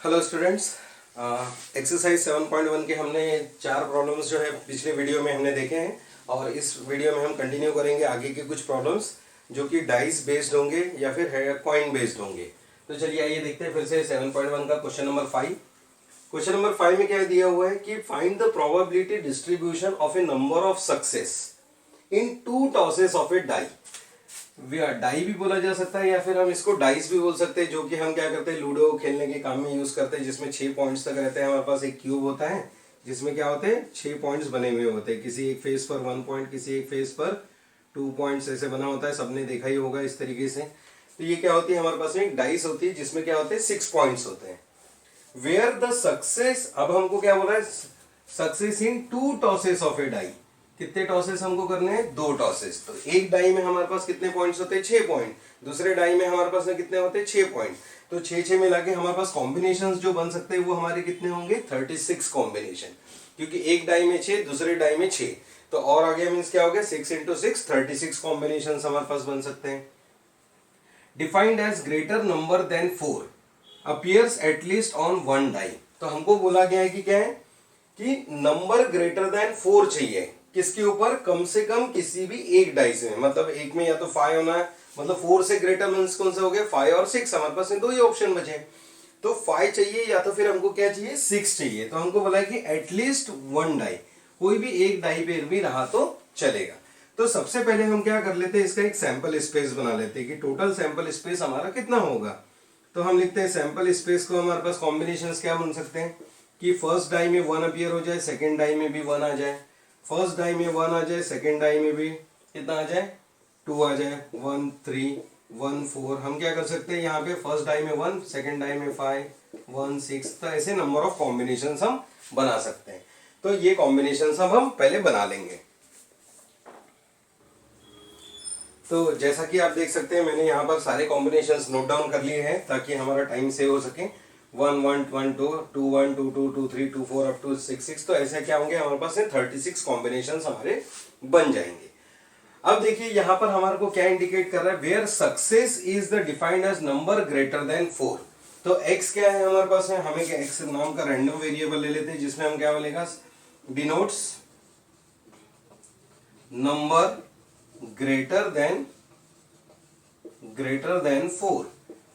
Hello students, exercise 7.1 के हमने 4 problems जो है पिछले वीडियो में हमने देखे हैं और इस वीडियो में हम कंटिन्यू करेंगे आगे के कुछ प्रॉब्लम्स जो कि डाइस बेस्ड होंगे या फिर कॉइन बेस्ड होंगे। तो चलिए आइए देखते हैं फिर से 7.1 का क्वेश्चन नंबर 5। क्वेश्चन नंबर 5 में क्या दिया हुआ है कि find the probability distribution of a number of success in 2 tosses of a die. Die भी बोला जा सकता है या फिर हम इसको डाइस भी बोल सकते हैं, जो कि हम क्या करते हैं लूडो खेलने के काम में यूज करते हैं, जिसमें 6 पॉइंट्स तक रहते हैं। हमारे पास एक क्यूब होता है जिसमें क्या होते हैं 6 पॉइंट्स बने हुए होते हैं, किसी एक फेस पर 1 पॉइंट, किसी एक फेस पर 2 पॉइंट्स ऐसे बना होता है। सबने देखा ही होगा इस तरीके से। तो ये क्या होती है, हमारे पास में एक डाइस होती है जिसमें क्या होते हैं 6 पॉइंट्स होते हैं। वेयर द सक्सेस, अब हमको क्या बोला है, success in 2 tosses of a die. कितने टॉसेस हमको करने हैं, 2 टॉसेस। तो एक डाई में हमारे पास कितने पॉइंट्स होते हैं, 6 पॉइंट। दूसरे डाई में हमारे पास में कितने होते हैं, 6 पॉइंट। तो 6 मिला के हमारे पास कॉम्बिनेशंस जो बन सकते हैं वो हमारे कितने होंगे, 36 कॉम्बिनेशन, क्योंकि एक डाई में 6, दूसरे डाई में 6। तो और आगे मीन्स क्या हो गया, 6 × 6 36 कॉम्बिनेशन हमारे पास बन सकते हैं। Defined as greater number than 4 appears at least on 1 die. तो हमको बोला गया है कि क्या है कि नंबर ग्रेटर देन 4 चाहिए, किसके ऊपर, कम से कम किसी भी एक डाइस में। मतलब एक में या तो 5 होना है, मतलब 4 से ग्रेटर मीन्स कौन सा हो गया, 5 और 6। हमारे पास 2 ही ऑप्शन बचे, तो 5 चाहिए या तो फिर हमको क्या चाहिए, 6 चाहिए। तो हमको बोला है कि एटलीस्ट 1 डाई, कोई भी एक डाई पे भी रहा तो चलेगा। तो सबसे पहले हम क्या कर लेते हैं, इसका एक सैंपल स्पेस बना लेते हैं कि टोटल सैंपल स्पेस हमारा कितना होगा। तो हम लिखते हैं सैंपल स्पेस को, हमारे पास कॉम्बिनेशंस क्या बन सकते हैं कि फर्स्ट डाई में 1 अपीयर हो जाए, सेकेंड डाई में भी 1 आ जाए, फर्स्ट डाई में 1 आ जाए, सेकेंड डाई में भी कितना आ जाए, 2 आ जाए, 1 3 1 4। हम क्या कर सकते हैं यहाँ पे, फर्स्ट डाई में 1, सेकेंड डाई में 5 1 6। तो ऐसे नंबर ऑफ कॉम्बिनेशंस हम बना सकते हैं। तो ये कॉम्बिनेशंस हम पहले बना लेंगे। तो जैसा कि आप देख सकते हैं मैंने यहाँ पर सारे कॉम्बिनेशंस नोट डाउन कर लिए हैं ताकि हमारा टाइम सेव हो सके। 1 1 1 2 2 1 2 2 2 3 2 4 अप टू 6 6। तो ऐसे क्या होंगे, हमारे पास 36 कॉम्बिनेशंस हमारे बन जाएंगे। अब देखिए यहाँ पर हमारे को क्या इंडिकेट कर रहा है, where success is the defined as number greater than 4। तो x क्या है हमारे पास है, हमें क्या x नाम का रैंडम वेरिएबल ले लेते हैं जिसमें हम क्या बोलेगा, डिनोट्स नंबर ग्रेटर देन 4।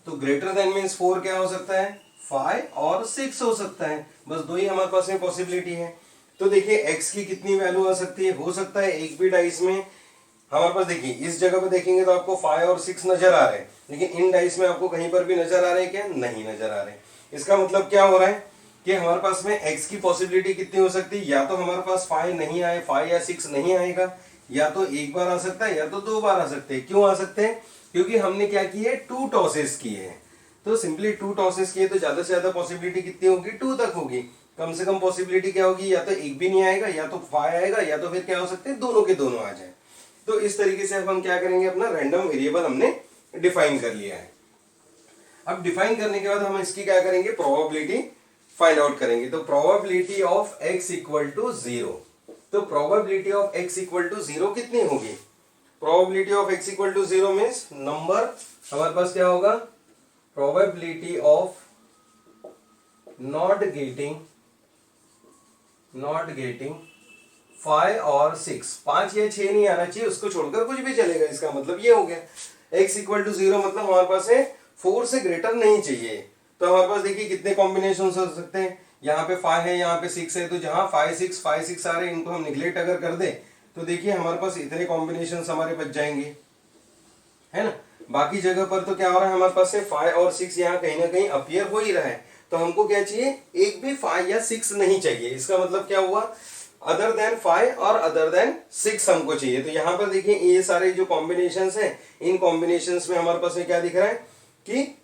तो ग्रेटर देन मीन्स 4 क्या हो सकता है, 5 और 6 हो सकता है। बस 2 ही हमारे पास में पॉसिबिलिटी है। तो देखिए x की कितनी वैल्यू आ सकती है, हो सकता है एक भी डाइस में हमारे पास, देखिए इस जगह पे देखेंगे तो आपको 5 और 6 नजर आ रहे हैं, लेकिन इन डाइस में आपको कहीं पर भी नजर आ रहे हैं क्या, नहीं नजर आ रहे हैं। इसका मतलब क्या हो रहा है कि हमारे पास में x की पॉसिबिलिटी कितनी हो सकती है, या तो हमारे पास 5 नहीं आए, 5 या 6 नहीं आएगा, या तो एक बार आ सकता है या तो 2 बार आ सकते हैं। क्यों आ सकते हैं, क्योंकि हमने क्या किए, 2 टॉसेस किए हैं। तो सिंपली 2 टॉसेस किए तो ज्यादा से ज्यादा पॉसिबिलिटी कितनी होगी, 2 तक होगी। कम से कम पॉसिबिलिटी क्या होगी, या तो एक भी नहीं आएगा, या तो 5 आएगा, या तो फिर क्या हो सकते हैं दोनों के दोनों आ जाए। तो इस तरीके से अब हम क्या करेंगे, अपना रैंडम वेरिएबल हमने डिफाइन कर लिया है। अब डिफाइन करने के बाद हम इसकी क्या करेंगे, प्रोबेबिलिटी फाइंड आउट करेंगे। तो probability of x equal to 0। तो probability of x equal to 0 कितनी होगी, probability of x equal to 0 means number, हमारे पास क्या होगा, प्रोबेबिलिटी ऑफ नॉट गेटिंग 5 और 6, 5 या 6 नहीं आना चाहिए, उसको छोड़कर कुछ भी चलेगा। इसका मतलब ये हो गया x इक्वल टू 0 मतलब हमारे पास है 4 से ग्रेटर नहीं चाहिए। तो हमारे पास देखिए कितने कॉम्बिनेशन हो सकते हैं, यहाँ पे 5 है, यहाँ पे 6 है। तो जहां 5 6 आ रहे हैं, इनको हम निगलेक्ट अगर कर दे तो देखिए हमारे पास इतने कॉम्बिनेशन हमारे बच जाएंगे, है ना। बाकी जगह पर तो क्या हो रहा है, हमारे पास से 5 और 6 यहाँ कहीं ना कहीं अपीयर हो ही रहा है। तो हमको क्या चाहिए, एक भी 5 या 6 नहीं चाहिए। इसका मतलब क्या हुआ, अदर देन 5 और अदर देन 6 हमको चाहिए। तो यहाँ पर देखिए ये सारे जो कॉम्बिनेशंस हैं, इन कॉम्बिनेशंस में हमारे पास में क्या दिख रहा है कि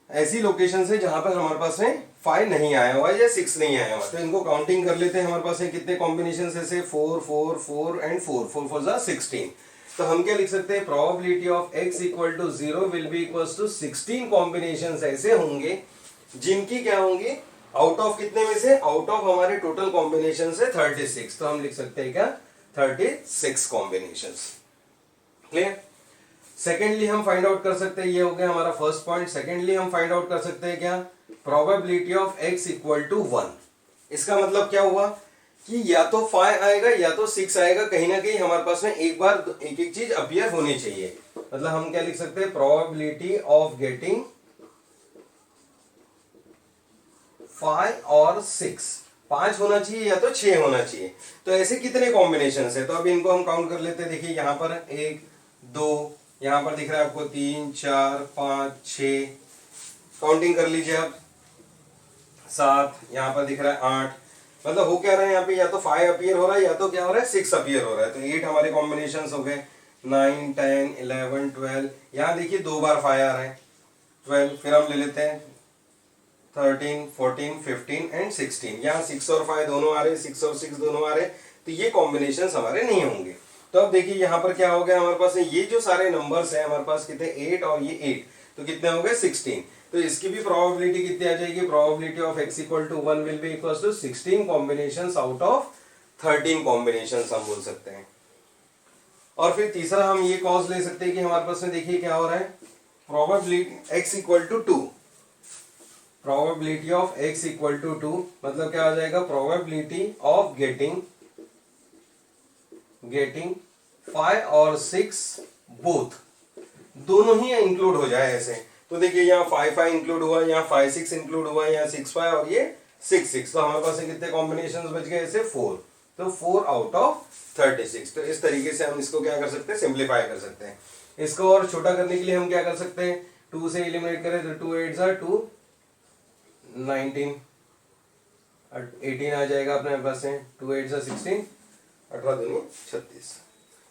ऐसी लोकेशन है जहां पर हमारे पास में 5 नहीं आया हुआ या 6 नहीं आया हुआ। तो इनको काउंटिंग कर लेते हैं, हमारे पास में कितने कॉम्बिनेशन ऐसे 4 4 4 एंड 4 4 4 जा 16। तो हम क्या लिख सकते हैं, probability of x equal to 0 will be equals to 16 combinations ऐसे होंगे जिनकी क्या होंगी, आउट ऑफ कितने में से, आउट ऑफ हमारे टोटल कॉम्बिनेशन से 36। तो हम लिख सकते हैं क्या, 36 कॉम्बिनेशंस। क्लियर। सेकेंडली हम फाइंड आउट कर सकते हैं, ये हो गया हमारा फर्स्ट पॉइंट। सेकेंडली हम फाइंड आउट कर सकते हैं क्या, probability of x equal to 1। इसका मतलब क्या हुआ कि या तो 5 आएगा या तो 6 आएगा, कहीं ना कहीं हमारे पास में एक बार एक एक चीज अपीयर होनी चाहिए। मतलब हम क्या लिख सकते हैं, प्रोबेबिलिटी ऑफ गेटिंग 5 और 6, 5 होना चाहिए या तो 6 होना चाहिए। तो ऐसे कितने कॉम्बिनेशन है, तो अब इनको हम काउंट कर लेते हैं। देखिए यहाँ पर 1 2, यहाँ पर दिख रहा है आपको 3 4 5 6, काउंटिंग कर लीजिए आप, 7, यहाँ पर दिख रहा है 8। मतलब हो क्या रहा है यहाँ पे, या तो 5 अपीयर हो रहा है या तो क्या हो रहा है 6 अपीयर हो रहा है। तो 8 हमारे कॉम्बिनेशन हो गए, 9 10 11 12। यहाँ देखिए 2 बार 5 आ रहा है, 12। फिर हम ले लेते हैं 13 14 15 एंड 16। यहाँ 6 और 5 दोनों आ रहे, 6 और 6 दोनों आ रहे, तो ये कॉम्बिनेशन हमारे नहीं होंगे। तो अब देखिए यहाँ पर क्या हो गया हमारे पास, ये जो सारे नंबर्स हैं हमारे पास कितने, 8 और ये 8, तो कितने हो गए 16। तो इसकी भी प्रोबेबिलिटी कितनी आ जाएगी, probability of x equal to 1 will be equal to 16 combinations out of 13 combinations हम बोल सकते हैं। और फिर तीसरा हम ये कॉज ले सकते हैं कि हमारे पास में देखिए क्या हो रहा है, probability x equal to 2, probability of x equal to 2, मतलब क्या हो जाएगा, प्रोबेबिलिटी ऑफ गेटिंग 5 और 6 बोथ, दोनों ही इंक्लूड हो जाए ऐसे। तो देखिए यहाँ 5 5 इंक्लूड हुआ, यहाँ 5 6 इंक्लूड हुआ, यहाँ 6 5 और ये 6 6। तो हमारे पास कितने कॉम्बिनेशंस बच गए ऐसे, 4। तो 4 आउट ऑफ 36। तो इस तरीके से हम इसको क्या कर सकते हैं, सिंप्लीफाई कर सकते हैं। इसको और छोटा करने के लिए हम क्या कर सकते हैं, 2 से एलिमिनेट करें तो 2 8 2 19, 18 आ जाएगा अपने पास में, 2 8 16, 18 दूनी 36।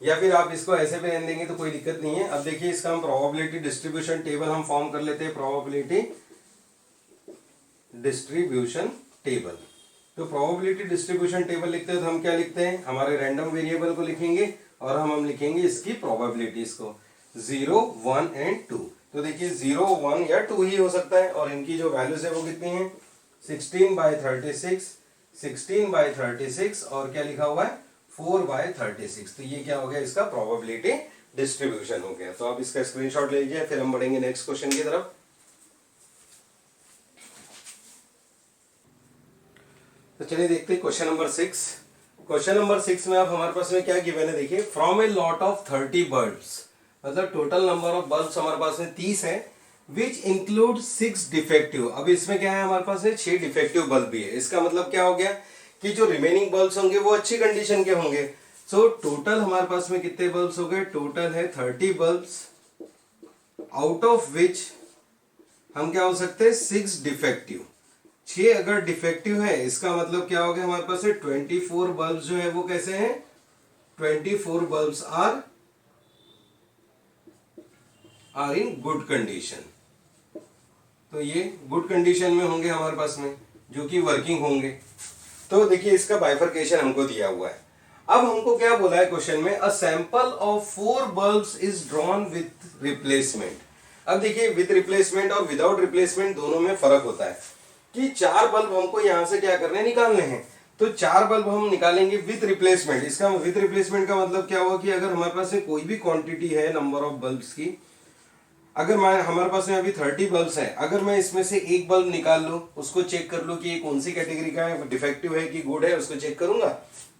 या फिर आप इसको ऐसे भी रहने देंगे तो कोई दिक्कत नहीं है। अब देखिए इसका हम प्रोबेबिलिटी डिस्ट्रीब्यूशन टेबल हम फॉर्म कर लेते हैं, प्रोबेबिलिटी डिस्ट्रीब्यूशन टेबल। तो प्रोबेबिलिटी डिस्ट्रीब्यूशन टेबल लिखते हैं तो हम क्या लिखते हैं, हमारे रैंडम वेरिएबल को लिखेंगे और हम लिखेंगे इसकी प्रोबेबिलिटीज को 0 1 एंड 2। तो देखिए 0 1 या 2 ही हो सकता है, और इनकी जो वैल्यूज है वो कितनी है, 16/36, 16/36 और क्या लिखा हुआ है 4/36। तो ये क्या हो गया, इसका प्रोबेबिलिटी डिस्ट्रीब्यूशन हो गया। तो आप इसका स्क्रीनशॉट ले लीजिए, फिर हम बढ़ेंगे नेक्स्ट क्वेश्चन की तरफ। तो चलिए देखते हैं क्वेश्चन नंबर 6। क्वेश्चन नंबर 6 में आप हमारे पास में क्या गिवन है, देखिए from a lot of 30 bulbs, मतलब टोटल नंबर ऑफ बल्ब्स हमारे पास में 30 है, विच इंक्लूड 6 डिफेक्टिव। अब इसमें क्या है, हमारे पास में 6 डिफेक्टिव बल्ब भी है। इसका मतलब क्या हो गया कि जो रिमेनिंग बल्ब्स होंगे वो अच्छी कंडीशन के होंगे। सो टोटल हमारे पास में कितने बल्ब्स हो गए, टोटल है 30 बल्ब्स, आउट ऑफ विच हम क्या हो सकते हैं 6 डिफेक्टिव। 6 अगर डिफेक्टिव है, इसका मतलब क्या हो गया, हमारे पास है 24 बल्ब्स जो है वो कैसे हैं, 24 bulbs are in good condition. तो ये गुड कंडीशन में होंगे हमारे पास में, जो कि वर्किंग होंगे। तो देखिए इसका बाइफरकेशन हमको दिया हुआ है। अब हमको क्या बोला है क्वेश्चन में, a sample of 4 bulbs is drawn with replacement. अब देखिए विथ रिप्लेसमेंट और विदाउट रिप्लेसमेंट दोनों में फर्क होता है कि 4 बल्ब हमको यहां से क्या करने, निकालने हैं। तो 4 बल्ब हम निकालेंगे विथ रिप्लेसमेंट। इसका विथ रिप्लेसमेंट का मतलब क्या हुआ कि अगर हमारे पास में कोई भी क्वांटिटी है नंबर ऑफ बल्ब्स की, अगर हमारे पास में अभी 30 बल्ब्स हैं, अगर मैं इसमें से एक बल्ब निकाल लूं, उसको चेक कर लूं कि ये कौन सी कैटेगरी का है, डिफेक्टिव है कि गुड है, उसको चेक करूंगा,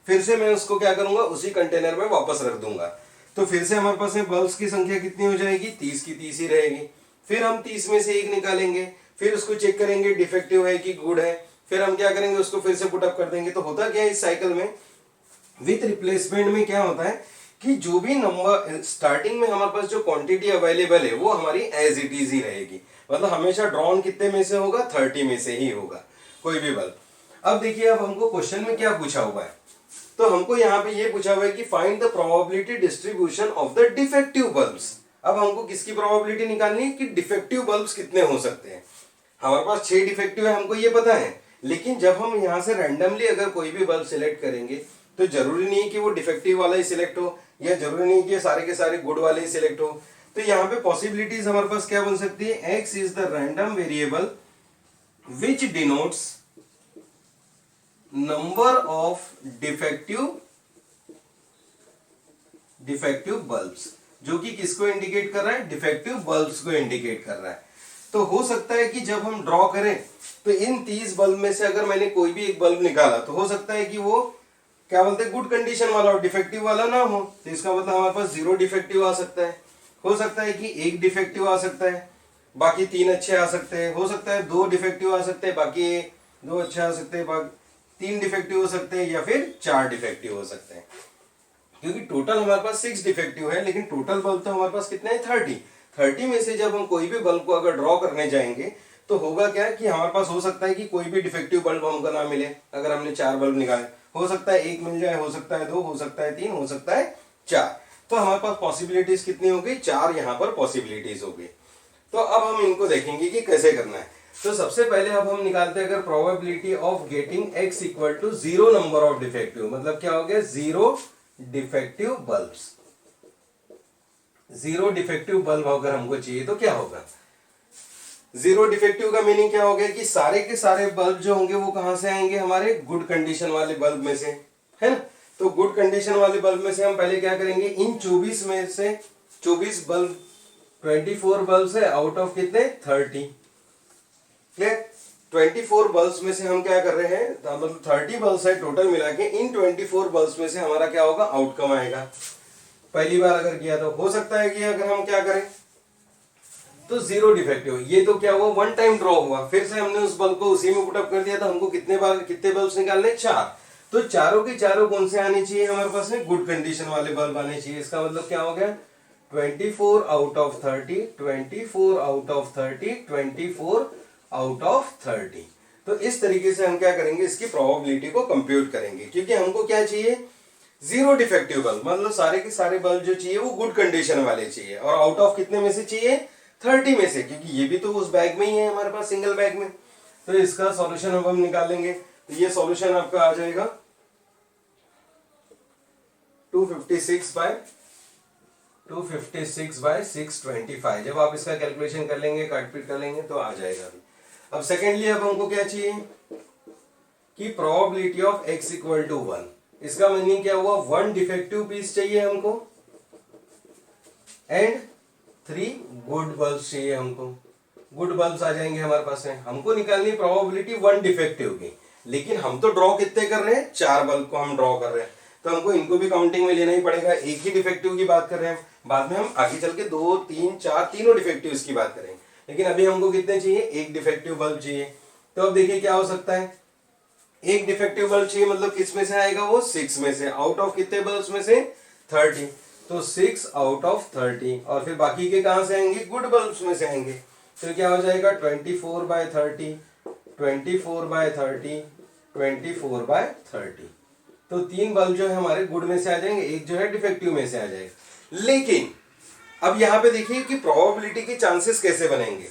फिर से मैं उसको क्या करूंगा, उसी कंटेनर में वापस रख दूंगा। तो फिर से हमारे पास में बल्ब्स की संख्या कितनी हो जाएगी, 30 की 30 ही रहेगी। फिर हम 30 में से एक निकालेंगे, फिर उसको चेक करेंगे डिफेक्टिव है कि गुड है, फिर हम क्या करेंगे, उसको फिर से पुटअप कर देंगे। तो होता क्या है इस साइकिल में, विथ रिप्लेसमेंट में क्या होता है कि जो भी नंबर स्टार्टिंग में हमारे पास जो क्वांटिटी अवेलेबल है वो हमारी एज इट इज ही रहेगी। मतलब हमेशा ड्रॉन कितने में से होगा, 30 में से ही होगा कोई भी बल्ब। अब देखिए अब हमको क्वेश्चन में क्या पूछा हुआ है, तो हमको यहाँ पे ये पूछा हुआ है कि find the probability distribution of the defective bulbs. अब हमको किसकी प्रोबेबिलिटी निकालनी है कि डिफेक्टिव बल्ब्स कितने हो सकते हैं। हमारे पास 6 डिफेक्टिव है, हमको ये पता है, लेकिन जब हम यहाँ से रैंडमली अगर कोई भी बल्ब सिलेक्ट करेंगे तो जरूरी नहीं है कि वो डिफेक्टिव वाला ही सिलेक्ट हो, या जरूरी नहीं कि सारे के सारे गुड वाले ही सिलेक्ट हो। तो यहाँ पे पॉसिबिलिटीज हमारे पास क्या बन सकती है, x is the random variable which denotes number of defective bulbs, जो कि किसको इंडिकेट कर रहा है, डिफेक्टिव बल्ब्स को इंडिकेट कर रहा है। तो हो सकता है कि जब हम ड्रॉ करें तो इन 30 बल्ब में से अगर मैंने कोई भी एक बल्ब निकाला तो हो सकता है कि वो क्या बोलते हैं गुड कंडीशन वाला हो, डिफेक्टिव वाला ना हो। तो इसका मतलब हमारे पास 0 डिफेक्टिव आ सकता है, हो सकता है कि 1 डिफेक्टिव आ सकता है, बाकी 3 अच्छे आ सकते हैं, हो सकता है 2 डिफेक्टिव आ सकते हैं, बाकी 2 अच्छे आ सकते हैं, बाकी 3 डिफेक्टिव हो सकते हैं, या फिर 4 डिफेक्टिव हो सकते हैं। क्योंकि टोटल हमारे पास 6 डिफेक्टिव है, लेकिन टोटल बल्ब तो हमारे पास कितने हैं 30 में से जब हम कोई भी बल्ब को अगर ड्रॉ करने जाएंगे तो होगा क्या कि हमारे पास हो सकता है कि कोई भी डिफेक्टिव बल्ब हमको ना मिले। अगर हमने 4 बल्ब निकाले, हो सकता है 1 मिल जाए, हो सकता है 2, हो सकता है 3, हो सकता है 4। तो हमारे पास पॉसिबिलिटीज कितनी हो गई, 4 यहाँ पर पॉसिबिलिटीज हो गई। तो अब हम इनको देखेंगे कि कैसे करना है। तो सबसे पहले अब हम निकालते हैं अगर probability of getting x equal to 0 number of defective, मतलब क्या हो गया 0 डिफेक्टिव बल्ब्स। 0 डिफेक्टिव बल्ब अगर हमको चाहिए तो क्या होगा, 0 डिफेक्टिव का मीनिंग क्या हो गया कि सारे के सारे बल्ब जो होंगे वो कहां से आएंगे, हमारे गुड कंडीशन वाले बल्ब में से, है ना। तो गुड कंडीशन वाले बल्ब में से हम पहले क्या करेंगे, इन 24 में से 24 बल्ब 24 बल्ब है आउट ऑफ कितने 30, क्लियर। 24 बल्ब्स में से हम क्या कर रहे हैं, मतलब 30 बल्ब्स है टोटल मिला के, इन 24 बल्ब्स में से हमारा क्या होगा आउटकम आएगा। पहली बार अगर किया तो हो सकता है कि अगर हम क्या करें तो 0 डिफेक्टिव, ये तो क्या हुआ वन टाइम ड्रॉ हुआ, फिर से हमने उस बल्ब को उसी में पुटअप कर दिया, तो हमको कितने बल्ब्स निकालने 4। तो चारों के चारों कौन से आने चाहिए हमारे पास में, गुड कंडीशन वाले बल्ब आने चाहिए। इसका मतलब क्या हो गया 24 out of 30, 24 out of 30, 24 out of 30। तो इस तरीके से हम क्या करेंगे, इसकी प्रोबेबिलिटी को कंप्यूट करेंगे, क्योंकि हमको क्या चाहिए 0 डिफेक्टिव बल्ब, मतलब सारे के सारे बल्ब जो चाहिए वो गुड कंडीशन वाले चाहिए, और आउट ऑफ कितने में से चाहिए 30 में से, क्योंकि ये भी तो उस बैग में ही है हमारे पास सिंगल बैग में। तो इसका सॉल्यूशन अब हम निकालेंगे। तो ये सॉल्यूशन आपका आ जाएगा 256 बाय 625। जब आप इसका कैलकुलेशन कर लेंगे, काटपीट कर लेंगे तो आ जाएगा। अब सेकेंडली अब हमको क्या चाहिए कि probability of x equal to 1। इसका मीनिंग क्या हुआ, 1 डिफेक्टिव पीस चाहिए हमको एंड 3 गुड बल्ब्स चाहिए हमको। गुड बल्ब्स आ जाएंगे हमारे पास है। हमको निकालनी प्रोबेबिलिटी 1 डिफेक्टिव की, लेकिन हम तो ड्रॉ कितने कर रहे हैं, 4 बल्ब को हम ड्रॉ कर रहे हैं, तो हमको इनको भी काउंटिंग में लेना ही पड़ेगा। एक ही डिफेक्टिव की बात कर रहे हैं, बाद में हम आगे चल के 2, 3, 4 तीनों डिफेक्टिव की बात करेंगे, लेकिन अभी हमको कितने चाहिए, एक डिफेक्टिव बल्ब चाहिए। तो अब देखिए क्या हो सकता है, एक डिफेक्टिव बल्ब चाहिए, मतलब किस में से आएगा वो 6 में से, आउट ऑफ कितने बल्ब्स में से 30, तो 6 आउट ऑफ 30, और फिर बाकी के कहां से आएंगे, गुड बल्ब्स में से आएंगे। तो क्या हो जाएगा 24 बाय 30, 24 बाय 30, 24 बाय 30। तो 3 बल्ब जो है हमारे गुड में से आ जाएंगे, एक जो है डिफेक्टिव में से आ जाएगा। लेकिन अब यहां पे देखिए कि प्रोबेबिलिटी के चांसेस कैसे बनेंगे,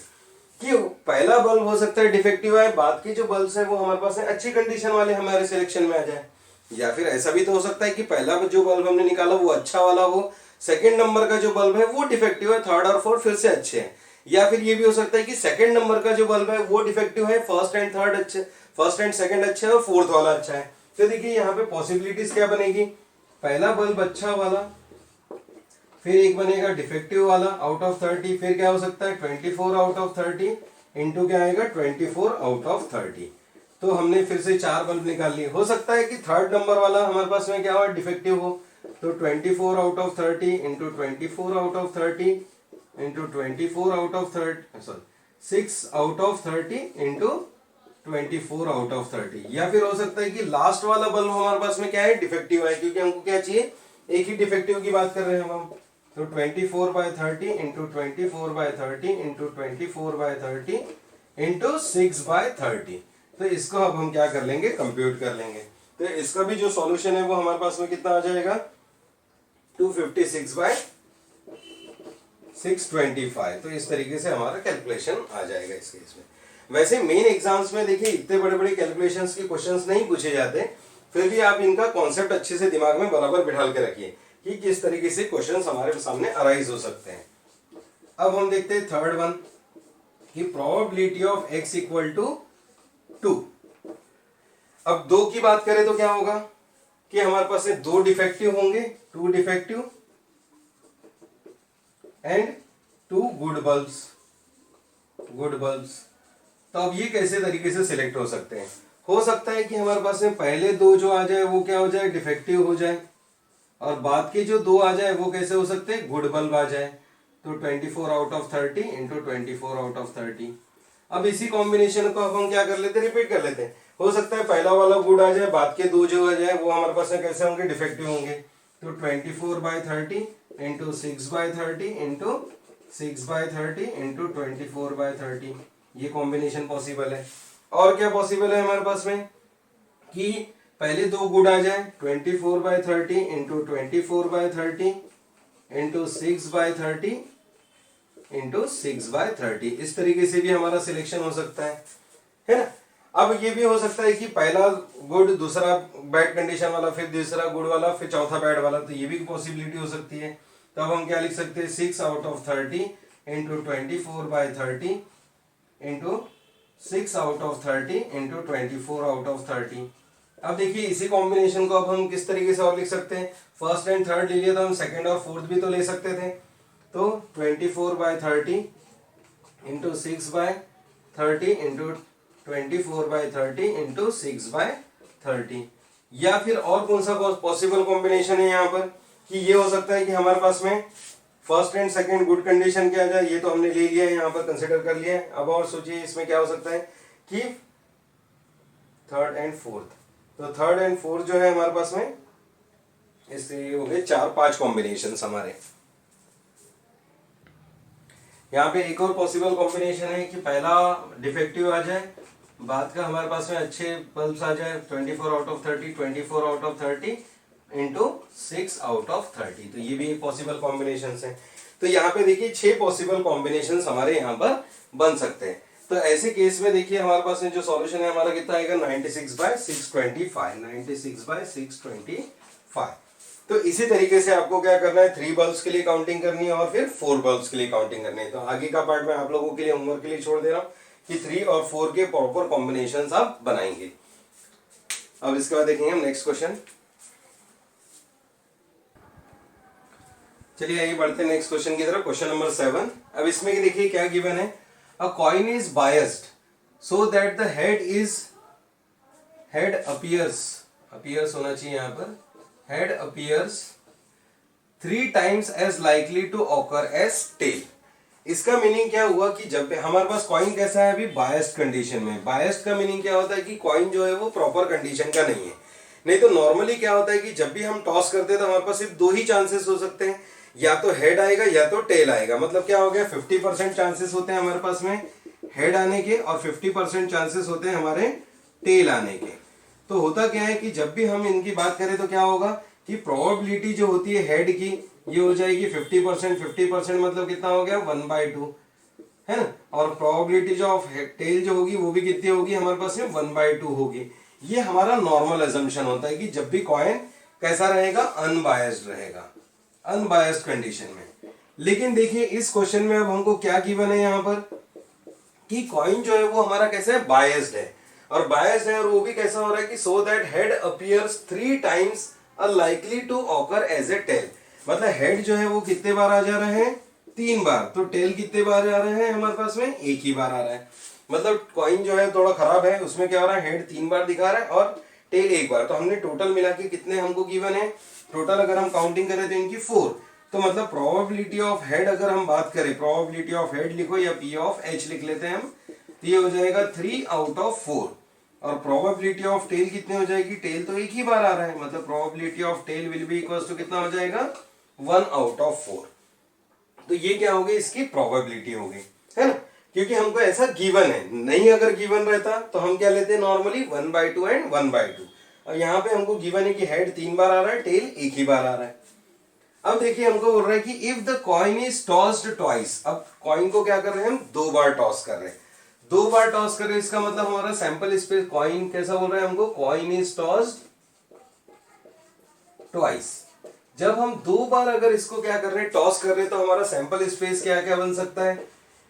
कि पहला बल्ब हो सकता है डिफेक्टिव है, बाद के जो बल्ब्स है वो हमारे पास है अच्छी कंडीशन वाले हमारे सिलेक्शन में आ जाए, या फिर ऐसा भी तो हो सकता है कि पहला जो बल्ब हमने निकाला वो अच्छा वाला हो, सेकंड नंबर का जो बल्ब है वो डिफेक्टिव है, थर्ड और फोर्थ फिर से अच्छे हैं। या फिर ये भी हो सकता है कि सेकंड नंबर का जो बल्ब है वो डिफेक्टिव है, फर्स्ट एंड थर्ड अच्छे, फर्स्ट एंड सेकंड अच्छे है और फोर्थ वाला अच्छा है। तो देखिए यहाँ पे पॉसिबिलिटीज क्या बनेगी, पहला बल्ब अच्छा वाला, फिर एक बनेगा डिफेक्टिव वाला आउट ऑफ 30, फिर क्या हो सकता है 24 आउट ऑफ 30 इंटू क्या आएगा 24 आउट ऑफ 30। तो हमने फिर से 4 बल्ब निकाल लिए। हो सकता है कि थर्ड नंबर वाला हमारे पास में क्या हो डिफेक्टिव हो, तो 24 out of 30 into 24 out of 30 into 24 out of 30, sorry 6 out of 30 into 24 out of 30। या फिर हो सकता है कि लास्ट वाला बल्ब हमारे पास में क्या है डिफेक्टिव है, क्योंकि हमको क्या चाहिए एक ही डिफेक्टिव की बात कर रहे हैं हम। तो 24 by 30 into 24 by 30 into 24 by 30 into 6 by 30। तो इसको अब हम क्या कर लेंगे, कंप्यूट कर लेंगे। तो इसका भी जो सॉल्यूशन है वो हमारे पास में कितना आ जाएगा 256 बाय 625। तो इस तरीके से हमारा कैलकुलेशन आ जाएगा इस केस में। वैसे मेन एग्जाम्स में देखिए इतने बड़े बड़े कैलकुलेशंस के क्वेश्चंस नहीं पूछे जाते, फिर भी आप इनका कॉन्सेप्ट अच्छे से दिमाग में बराबर बिठा के रखिए कि किस तरीके से क्वेश्चंस हमारे सामने अराइज हो सकते हैं। अब हम देखते हैं थर्ड वन कि probability of x equal to 2। अब 2 की बात करें तो क्या होगा कि हमारे पास 2 डिफेक्टिव होंगे, 2 defective and 2 good bulbs, good bulbs. तो अब ये कैसे तरीके से सिलेक्ट हो सकते हैं? हो सकता है कि हमारे पास में पहले दो जो आ जाए वो क्या हो जाए, डिफेक्टिव हो जाए, और बाद के जो दो आ जाए वो कैसे हो सकते हैं, गुड बल्ब आ जाए। तो 24 out of 30 into 24 out of 30। अब इसी कॉम्बिनेशन को अब हम क्या कर लेते हैं, रिपीट कर लेते हैं। हो सकता है पहला वाला गुड आ जाए, बाद के दो जो आ जाए वो हमारे पास में कैसे होंगे, डिफेक्टिव होंगे। तो 24/30 इंटू 6/30 इंटू 6/30 इंटू 24/30, ये कॉम्बिनेशन पॉसिबल है। और क्या पॉसिबल है हमारे पास में कि पहले दो गुड आ जाए, 24/30 इंटू 24/30 इंटू 6/30 इंटू 6/30, इस तरीके से भी हमारा सिलेक्शन हो सकता है ना। अब ये भी हो सकता है कि पहला गुड, दूसरा बैड कंडीशन वाला, फिर दूसरा गुड वाला, फिर चौथा बैड वाला, तो ये भी पॉसिबिलिटी हो सकती है। तो अब हम क्या लिख सकते हैं, 6 out of 30 into 24/30 into 6 out of 30 into 24 out of 30। अब देखिए इसी कॉम्बिनेशन को अब हम किस तरीके से और लिख सकते हैं, फर्स्ट एंड थर्ड ले लिया तो हम सेकंड और फोर्थ भी तो ले सकते थे। तो 24/30 इंटू 6/30 इंटू 24/30 इंटू 6/30। या फिर और कौन सा पॉसिबल कॉम्बिनेशन है यहाँ पर कि ये हो सकता है कि हमारे पास में first and second good condition क्या आ जाए, ये तो हमने ले लिया है, यहाँ पर कंसिडर कर लिया है। अब और सोचिए इसमें क्या हो सकता है कि थर्ड एंड फोर्थ। तो थर्ड एंड फोर्थ जो है हमारे पास में, इससे हो गए 4-5 कॉम्बिनेशन हमारे। यहाँ पे एक और पॉसिबल कॉम्बिनेशन है कि पहला डिफेक्टिव आ जाए, बाद का हमारे पास में अच्छे बल्ब्स आ जाए, 24 out of 30 24 out of 30 into 6 out of 30। तो ये भी एक पॉसिबल कॉम्बिनेशन है। तो यहाँ पे देखिए 6 पॉसिबल कॉम्बिनेशन हमारे यहाँ पर बन सकते हैं। तो ऐसे केस में देखिए हमारे पास में जो सॉल्यूशन है हमारा कितना आएगा, 96/625, 96/625। तो इसी तरीके से आपको क्या करना है, 3 बल्ब्स के लिए काउंटिंग करनी है और फिर 4 बल्ब्स के लिए काउंटिंग करनी है। तो आगे का पार्ट मैं आप लोगों के लिए होमवर्क के लिए छोड़ दे रहा हूं कि 3 और 4 के प्रॉपर कॉम्बिनेशंस आप बनाएंगे। अब इसके बाद देखेंगे हम नेक्स्ट क्वेश्चन। चलिए आइए बढ़ते हैं नेक्स्ट क्वेश्चन की तरफ, क्वेश्चन नंबर 7। अब इसमें देखिए क्या गिवन है, a coin is biased so that the head appears होना चाहिए यहाँ पर, head appears 3 times as likely to occur as tail. इसका मीनिंग क्या हुआ कि जब हमारे पास कॉइन कैसा है अभी, बायस्ड कंडीशन में। बायस्ड का मीनिंग क्या होता है कि कॉइन जो है वो प्रॉपर कंडीशन का नहीं है। नहीं तो नॉर्मली क्या होता है कि जब भी हम टॉस करते हैं तो हमारे पास सिर्फ 2 ही चांसेस हो सकते हैं, या तो हेड आएगा या तो टेल आएगा। मतलब क्या हो गया, 50% चांसेस होते हैं हमारे पास में हेड आने के और 50% चांसेस होते हैं हमारे टेल आने के। तो होता क्या है कि जब भी हम इनकी बात करें तो क्या होगा कि प्रोबेबिलिटी जो होती है हेड की, ये हो जाएगी 50%, मतलब कितना हो गया, 1/2 है ना। और प्रोबेबिलिटी जो ऑफ टेल जो होगी वो भी कितनी होगी हमारे पास में, 1/2 होगी। ये हमारा नॉर्मल अजम्पशन होता है कि जब भी कॉइन कैसा रहेगा, अनबायस्ड रहेगा, अनबायस्ड कंडीशन में। लेकिन देखिए इस क्वेश्चन में अब हमको क्या गिवन है यहाँ पर कि कॉइन जो है वो हमारा कैसा है, बायस्ड है। और बायस्ड है और वो भी कैसा हो रहा है कि so that head appears 3 times are likely to occur as a tail। मतलब हेड जो है वो कितने बार आ जा रहे हैं, 3 बार। तो टेल कितने बार आ रहे हैं हमारे पास में, 1 ही बार आ रहा है। मतलब कॉइन जो है थोड़ा खराब है, उसमें क्या हो रहा है, हेड 3 बार दिखा रहा है और टेल 1 बार। तो हमने टोटल मिला के कितने हमको गिवन है, टोटल अगर हम काउंटिंग करें तो इनकी 4। तो मतलब प्रोबेबिलिटी ऑफ हेड अगर हम बात करें, प्रोबेबिलिटी ऑफ हेड लिखो या पी ऑफ एच लिख लेते हैं हम, तो ये हो जाएगा 3 आउट ऑफ 4। और प्रोबेबिलिटी ऑफ टेल कितने हो जाएगी, टेल तो 1 ही बार आ रहा है, मतलब probability of tail will be equals to कितना हो जाएगा, 1 आउट ऑफ 4। तो ये क्या होगी, इसकी प्रोबेबिलिटी होगी, है ना, क्योंकि हमको ऐसा गिवन है। नहीं अगर गिवन रहता तो हम क्या लेते हैं नॉर्मली, 1/2 एंड 1/2। और यहाँ पे हमको गिवन है कि हेड 3 बार आ रहा है, टेल 1 ही बार आ रहा है। अब देखिए हमको बोल रहा है कि if the coin is tossed twice. अब कॉइन को क्या कर रहे हैं हम, 2 बार टॉस कर रहे हैं, 2 बार टॉस कर रहे हैं। इसका मतलब हमारा सैंपल स्पेस, कॉइन कैसा बोल रहा है हमको, कॉइन इज टॉस्ड ट्वाइस। जब हम 2 बार अगर इसको क्या कर रहे हैं, टॉस कर रहे हैं, तो हमारा सैंपल स्पेस क्या क्या बन सकता है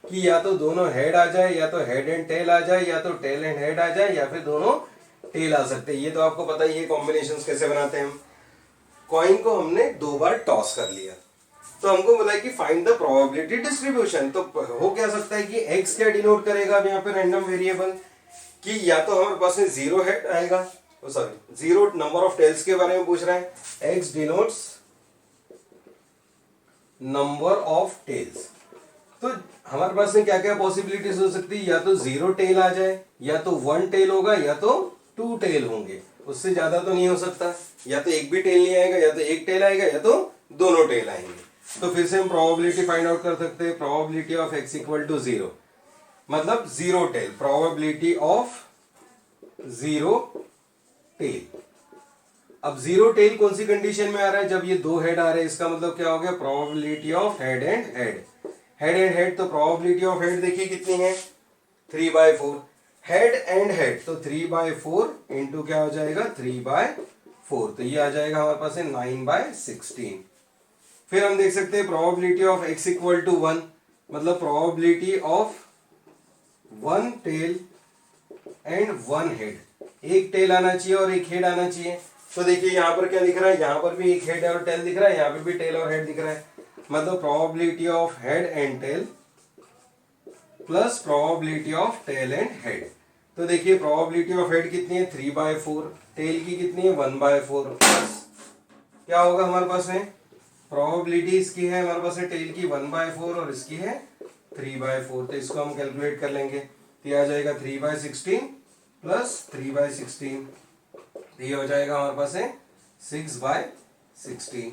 कि या तो दोनों हेड आ जाए, या तो हेड एंड टेल आ जाए, या तो टेल एंड हेड आ जाए, या फिर दोनों टेल आ सकते हैं। ये तो आपको पता ही है कॉम्बिनेशंस कैसे बनाते हैं हम। कॉइन को हमने 2 बार टॉस कर लिया, तो हमको बोला है कि फाइंड द प्रोबेबिलिटी डिस्ट्रीब्यूशन। तो हो क्या सकता है कि x क्या डिनोट करेगा अब यहाँ पे रैंडम वेरिएबल, कि या तो हमारे पास में जीरो हेड आएगा, sorry zero number of tails के बारे में पूछ रहा है, x denotes number of tails. तो हमारे पास में क्या क्या पॉसिबिलिटीज हो सकती है, या तो जीरो टेल आ जाए, या तो वन टेल होगा, या तो टू टेल होंगे, उससे ज्यादा तो नहीं हो सकता। या तो एक भी टेल नहीं आएगा, या तो एक टेल आएगा, या तो दोनों टेल आएंगे। तो फिर से हम प्रोबेबिलिटी फाइंड आउट कर सकते हैं, probability of x equal to zero, मतलब zero tail, probability of zero tail. अब जीरो टेल कौन सी कंडीशन में आ रहा है, जब ये दो हेड आ रहे हैं, इसका मतलब क्या हो गया, probability of head and head, head and head. तो प्रोबेबिलिटी ऑफ हेड देखिए कितनी है, 3/4, हेड एंड हेड, तो 3/4 इंटू क्या हो जाएगा, 3/4, तो ये आ जाएगा हमारे पास 9/16। फिर हम देख सकते हैं probability of x equal to 1, मतलब probability of one tail and one head, एक टेल आना चाहिए और एक हेड आना चाहिए। तो देखिए यहाँ पर क्या दिख रहा है, यहाँ पर भी एक हेड और टेल दिख रहा है, यहाँ पर भी टेल और हेड दिख रहा है, मतलब probability of head and tail plus probability of tail and head. तो देखिए प्रोबेबिलिटी ऑफ हेड कितनी है, 3/4, टेल की कितनी है, 1/4, प्लस क्या होगा हमारे पास में, प्रोबेबिलिटी इसकी है हमारे पास है टेल की 1/4 और इसकी है 3/4, तो इसको हम कैलकुलेट कर लेंगे, तो ये आ जाएगा 3/16 प्लस 3/16, ये हो जाएगा हमारे पास है 6/16।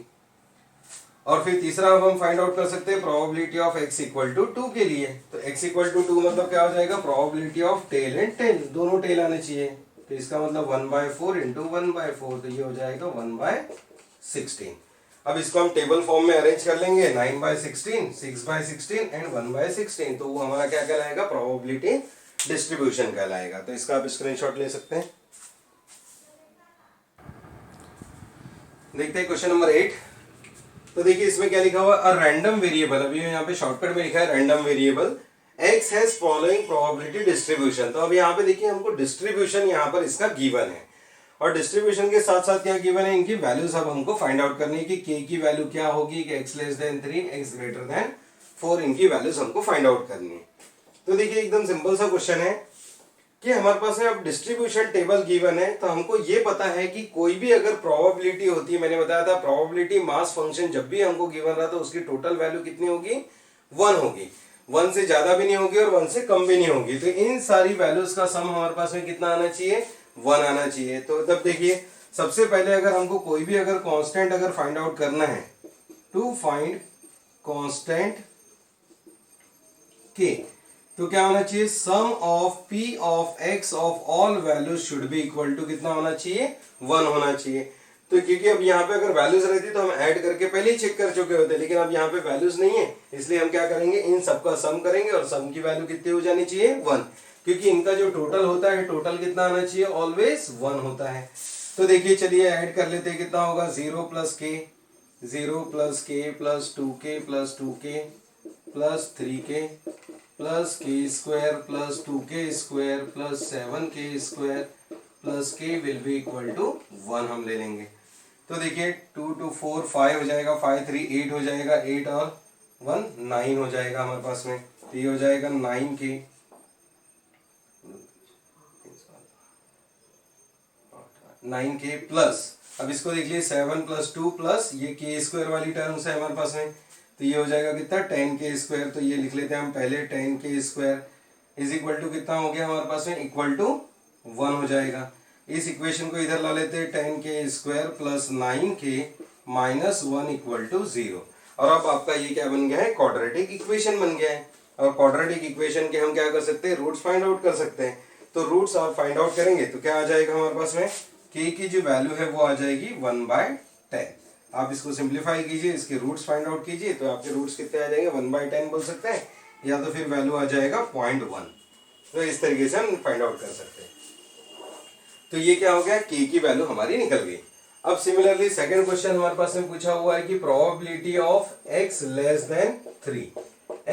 और फिर तीसरा अब हम फाइंड आउट कर सकते हैं probability of x equal to 2 के लिए। तो x इक्वल टू 2 मतलब क्या हो जाएगा, probability of tail and tail, दोनों टेल आने चाहिए, तो इसका मतलब 1/4 इंटू 1/4, तो ये हो जाएगा 1/16। अब इसको हम टेबल फॉर्म में अरेंज कर लेंगे, 9/16, 6/16 एंड 1/16, तो वो हमारा क्या कहलाएगा, प्रोबेबिलिटी डिस्ट्रीब्यूशन कहलाएगा। तो इसका आप स्क्रीनशॉट ले सकते हैं। देखते हैं क्वेश्चन नंबर 8। तो देखिए इसमें क्या लिखा हुआ, अ रैंडम वेरिएबल, अभी यहाँ पे शॉर्टकट में लिखा है random variable x has following probability distribution. तो अब यहाँ पे देखिए हमको डिस्ट्रीब्यूशन यहाँ पर इसका गिवन है, और डिस्ट्रीब्यूशन के साथ साथ क्या गिवन है, इनकी वैल्यूज अब हमको फाइंड आउट करनी है कि k की वैल्यू क्या होगी, कि x less than 3, x greater than 4, इनकी वैल्यूज हमको फाइंड आउट करनी है। तो देखिए एकदम सिंपल सा क्वेश्चन है कि हमारे पास है अब डिस्ट्रीब्यूशन टेबल गिवन है, तो हमको ये पता है कि कोई भी अगर प्रोबेबिलिटी होती है, मैंने बताया था प्रोबेबिलिटी मास फंक्शन जब भी हमको गिवन रहा तो उसकी टोटल वैल्यू कितनी होगी, 1 होगी, 1 से ज्यादा भी नहीं होगी और 1 से कम भी नहीं होगी। तो इन सारी वैल्यूज का सम हमारे पास में कितना आना चाहिए, 1 आना चाहिए। तो तब देखिए सबसे पहले अगर हमको कोई भी अगर कांस्टेंट अगर फाइंड आउट करना है, टू फाइंड कांस्टेंट k, तो क्या होना चाहिए, sum of p of x of all values should be equal to कितना होना चाहिए, 1 होना चाहिए। तो क्योंकि अब यहाँ पे अगर वैल्यूज रहती तो हम ऐड करके पहले ही चेक कर चुके होते, लेकिन अब यहाँ पे वैल्यूज नहीं है, इसलिए हम क्या करेंगे, इन सबका सम करेंगे और सम की वैल्यू कितनी हो जानी चाहिए, 1, क्योंकि इनका जो टोटल होता है, टोटल कितना आना चाहिए, ऑलवेज 1 होता है। तो देखिए चलिए ऐड कर लेते हैं, कितना होगा, 0 plus k, 0 plus k plus 2k plus 2k plus 3k plus k square plus 2k square plus 7k square plus k will be equal to 1 हम ले लेंगे। तो देखिए 2 2 4 5 हो जाएगा, 5 3 8 हो जाएगा, 8 और 1 9 हो जाएगा हमारे पास में, तो ये हो जाएगा 9k प्लस, अब इसको देख लीजिए 7 प्लस 2 प्लस ये k स्क्वायर वाली टर्म्स है हमारे पास में, तो ये हो जाएगा कितना, 10k स्क्वायर। तो ये लिख लेते हैं हम पहले, 10k square is equal to कितना हो गया हमारे पास में, इक्वल टू 1 हो जाएगा। इस इक्वेशन को इधर ला लेते हैं, 10k square plus 9k minus 1 equal to 0, और अब आपका ये क्या बन गया है, क्वाड्रेटिक इक्वेशन बन गया है। और क्वाड्रेटिक इक्वेशन के हम क्या कर सकते हैं, रूट्स फाइंड आउट कर सकते हैं। तो रूट्स आप फाइंड आउट करेंगे तो क्या आ जाएगा हमारे पास में, k की जो वैल्यू है वो आ जाएगी 1/10। आप इसको सिंप्लीफाई कीजिए, इसके रूट्स फाइंड आउट कीजिए, तो आपके रूट्स कितने आ जाएंगे, 1/10 बोल सकते हैं, या तो फिर वैल्यू आ जाएगा 0.1। तो इस तरीके से हम फाइंड आउट कर सकते हैं। तो ये क्या हो गया, k की वैल्यू हमारी निकल गई। अब सिमिलरली सेकंड क्वेश्चन हमारे पास में पूछा हुआ है कि probability of x less than 3,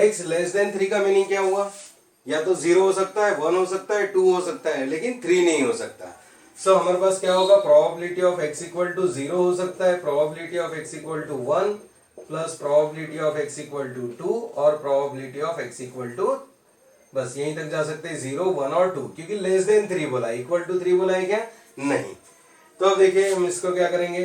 x less than 3 का मीनिंग क्या हुआ, या तो 0 हो सकता है, 1 हो सकता है, 2 हो सकता है, लेकिन 3 नहीं हो सकता। सो हमारे पास क्या होगा, probability of x equal to 0 हो सकता है, probability of x equal to 1, plus probability of x equal to 2 और probability of x equal to, बस यहीं तक जा सकते हैं 0, 1 और 2, क्योंकि लेस देन 3 बोला, इक्वल टू 3 बोला है क्या, नहीं। तो अब देखिए हम इसको क्या करेंगे,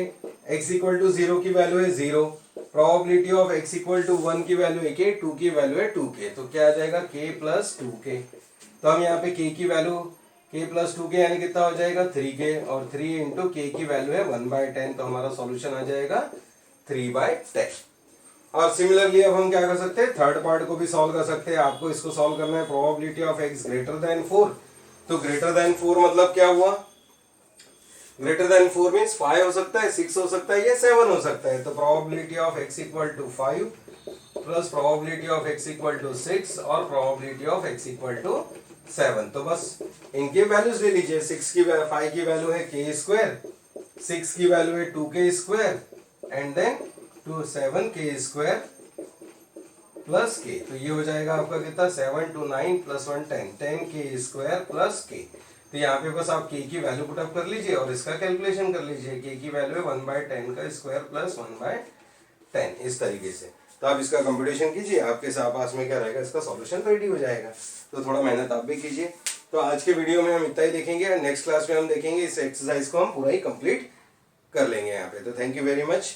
x इक्वल टू 0 की वैल्यू है 0, probability of x equal to 1 की वैल्यू है k, 2 की वैल्यू है 2k, तो क्या आ जाएगा k प्लस 2k। तो हम यहाँ पे k की वैल्यू k प्लस 2k यानी कितना हो जाएगा 3k, और 3 इंटू k की वैल्यू है 1/10, तो हमारा सॉल्यूशन आ जाएगा 3/10। और सिमिलरली अब हम क्या कर सकते हैं, थर्ड पार्ट को भी सॉल्व कर सकते हैं। आपको इसको सॉल्व करना है probability of x greater than 4, तो ग्रेटर देन 4 मतलब क्या हुआ, ग्रेटर देन 4 मीन्स 5 हो सकता है, 6 हो सकता है या 7 हो सकता है। तो probability of x equal to 5 plus probability of x equal to 6 और probability of x equal to 7। तो बस इनके वैल्यूज ले लीजिए, 5 की वैल्यू है k स्क्वायर, 6 की वैल्यू है 2k square and then 7k square plus k, तो ये हो जाएगा आपका कितना 7 2 9 plus 1 10, 10k square plus k। तो यहाँ पे बस आप k की वैल्यू पुटअप कर लीजिए और इसका कैलकुलेशन कर लीजिए, k की वैल्यू है 1/10 का स्क्वायर प्लस 1/10, इस तरीके से। तो आप इसका कंप्यूटेशन कीजिए, आपके पास में क्या रहेगा, इसका सॉल्यूशन रेडी हो जाएगा। तो थोड़ा मेहनत आप भी कीजिए। तो आज के वीडियो में हम इतना ही देखेंगे, नेक्स्ट क्लास में हम देखेंगे इस एक्सरसाइज को हम पूरा ही कंप्लीट कर लेंगे यहाँ पे। तो थैंक यू वेरी मच।